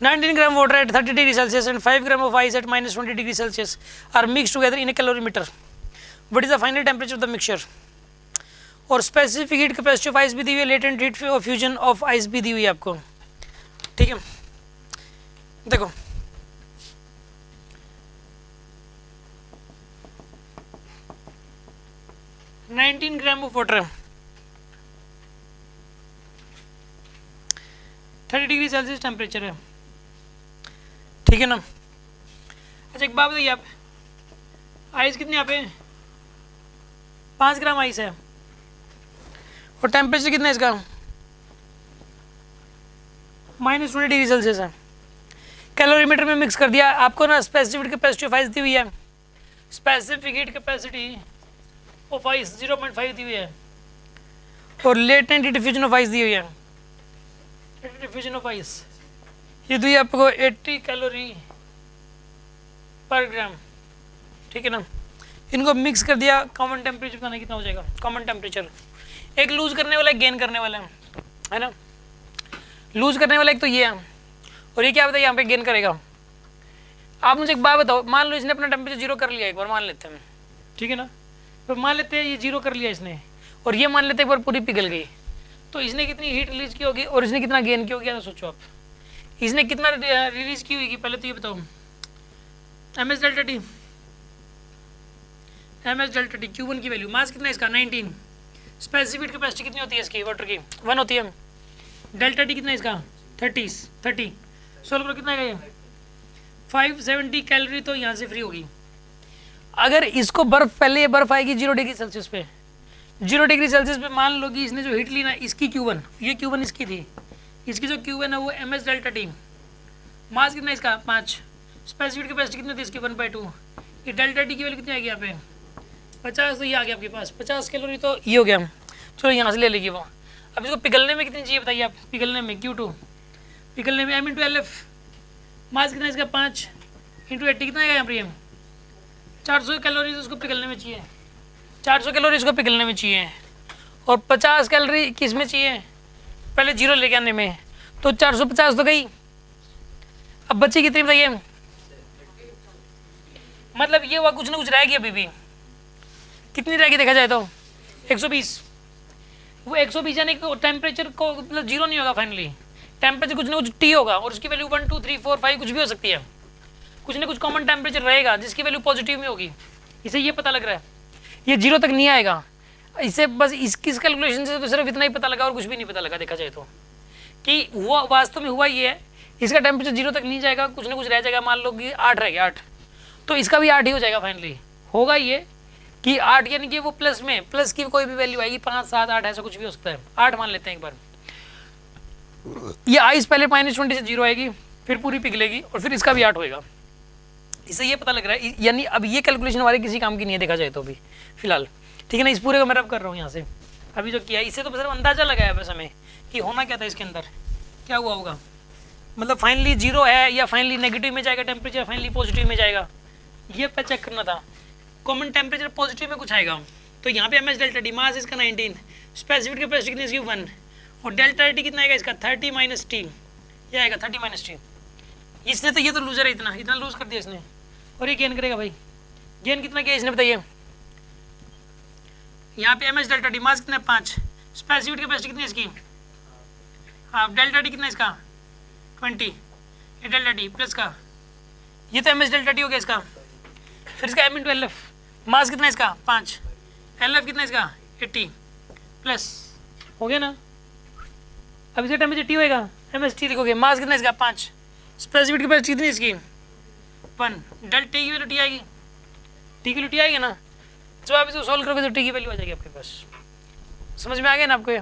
19 gram water at 30 degree Celsius and 5 gram of ice at minus 20 degree Celsius are mixed together in a calorimeter. What is the final temperature of the mixture? और specific heat capacity of ice भी दी हुई है, latent heat of fusion of ice भी दी हुई है आपको, ठीक है। देखो nineteen gram of water 30 degree Celsius temperature है, ठीक है ना। अच्छा एक बात बताइए आप, आइस कितनी यहाँ पे 5 ग्राम आइस है और टेम्परेचर कितना है इसका -20 डिग्री सेल्सियस है। कैलोरीमीटर में मिक्स कर दिया आपको ना, स्पेसिफिक कैपेसिटी ऑफ आइस दी हुई है, specific heat capacity of ice 0.5 दी हुई है और latent heat diffusion of ice दी हुई है, डिफ्यूजन ऑफ आइस ये दी आपको 80 कैलोरी पर ग्राम, ठीक है ना। इनको मिक्स कर दिया, कॉमन टेम्परेचर बताना कितना हो जाएगा, कॉमन टेम्परेचर एक लूज करने वाला एक गेन करने वाला है ना। लूज करने वाला एक तो ये है और ये क्या बताइए यहाँ पे गेन करेगा। आप मुझे एक बात बताओ, मान लो इसने अपना टेम्परेचर 0 कर लिया, एक बार मान लेते हैं, ठीक है ना। तो मान लेते हैं ये 0 कर लिया इसने और ये मान लेते हैं एक बार पूरी पिघल गई, तो इसने कितनी हीट रिलीज की होगी और इसने कितना गेन किया होगा, सोचो आप। इसने कितना रिलीज की होगी पहले तो ये बताओ, MS delta T, MS delta T Q1 की वैल्यू, मास कितना है इसका 19, स्पेसिफिक कैपेसिटी कितनी होती है इसकी वाटर की 1 होती है, डेल्टा टी कितना है इसका 30 सोल्व करो कितना है 570 कैलोरी, तो यहाँ से फ्री होगी। अगर इसको बर्फ, पहले ये बर्फ आएगी 0 डिग्री सेल्सियस पे, 0 डिग्री सेल्सियस पे मान लो कि इसने जो हीट ली ना इसकी Q1, ये Q1 इसकी थी, इसकी जो Q1 है वो एमएस डेल्टा टी, मास कितना है इसका 5, स्पेसिफिक कैपेसिटी कितनी थी इसकी 1/2, ये डेल्टा टी की वैल्यू कितनी आएगी यहाँ पे 50, तो ये आ गया आपके पास 50 कैलोरी, तो ये हो गया। चलो यहाँ से ले लेगी वो। अब इसको पिघलने में कितनी चाहिए बताइए आप, पिघलने में Q2, पिघलने में M/LF, मास कितना इसका 5 × 80 कितना आएगा यहाँ पर, 400 कैलोरी उसको पिघलने में चाहिए, 400 कैलोरी इसको पिघलने में चाहिए और 50 कैलोरी किस में चाहिए, पहले 0 लेके आने में, तो 450 तो गई, अब बची कितनी बताइए, मतलब ये हुआ कुछ ना कुछ रहेगी अभी भी, कितनी रहेगी देखा जाए तो 120, वो 120 यानी कि टेम्परेचर को मतलब 0 नहीं होगा फाइनली, टेम्परेचर कुछ ना कुछ T होगा और उसकी वैल्यू 1 2 3 4 5 कुछ भी हो सकती है, कुछ ना कुछ कॉमन टेम्परेचर रहेगा जिसकी वैल्यू पॉजिटिव में होगी। इसे ये पता लग रहा है ये 0 तक नहीं आएगा, इससे बस इस कैलकुलेशन से तो सिर्फ इतना ही पता लगा और कुछ भी नहीं पता लगा देखा जाए तो, कि हुआ वास्तव में हुआ ये है, इसका टेम्परेचर 0 तक नहीं जाएगा, कुछ ना कुछ रह जाएगा, मान लो कि 8 रह गया 8, तो इसका भी 8 ही हो जाएगा फाइनली, होगा ये कि 8 यानी कि वो प्लस में, प्लस की कोई भी वैल्यू आएगी 5 7 8 ऐसा कुछ भी हो सकता है, 8 मान लेते हैं एक बार। ये आइस पहले -20 से 0 आएगी, फिर पूरी पिघलेगी और फिर इसका भी 8 होएगा, इससे ये पता लग रहा है, यानी अब ये कैलकुलेशन हमारे किसी काम की नहीं है देखा जाए तो भी फिलहाल, ठीक है ना। इस पूरे को मैं अब कर रहा हूँ यहाँ से, अभी जो किया इससे तो सिर्फ अंदाजा लगाया बस हमें कि होना क्या था इसके अंदर, क्या हुआ होगा, मतलब फाइनली 0 है या फाइनली नेगेटिव में जाएगा टेम्परेचर, फाइनली पॉजिटिव में जाएगा, ये पे चेक करना था। कॉमन टेम्परेचर पॉजिटिव में कुछ आएगा, तो यहाँ पे एमएस डेल्टा टी, मास इसका 19, स्पेसिफिक कैपेसिटी कितनी इसकी 1 और डेल्टा टी कितना आएगा इसका 30 - T, ये आएगा 30 - T। इसने तो ये तो लूजर है, इतना लूज कर दिया इसने, और ये गेन करेगा भाई, गेन कितना किया इसने बताइए, यहाँ पे एमएस डेल्टा टी, मास कितना 5, स्पेसिफिक कैपेसिटी कितनी इसकी, हाँ डेल्टा टी कितना इसका 20, ये डेल्टा टी प्लस का, ये तो एमएस डेल्टा टी हो गया इसका, फिर इसका M/LF, मास कितना इसका 5, LF कितना इसका 80 प्लस, हो गया ना। अब इसका टेम्परेचर T होएगा, MST लिखोगे, मास कितना इसका 5, स्पेसिफिक कैपेसिटी कितनी इसकी 1, डेल्टा टी की वैल्यू T आएगी, T की वैल्यू T आएगी ना, जब आप इसको सोल्व करोगे तो T की वैल्यू आ जाएगी आपके पास, समझ में आ गया ना आपको ये।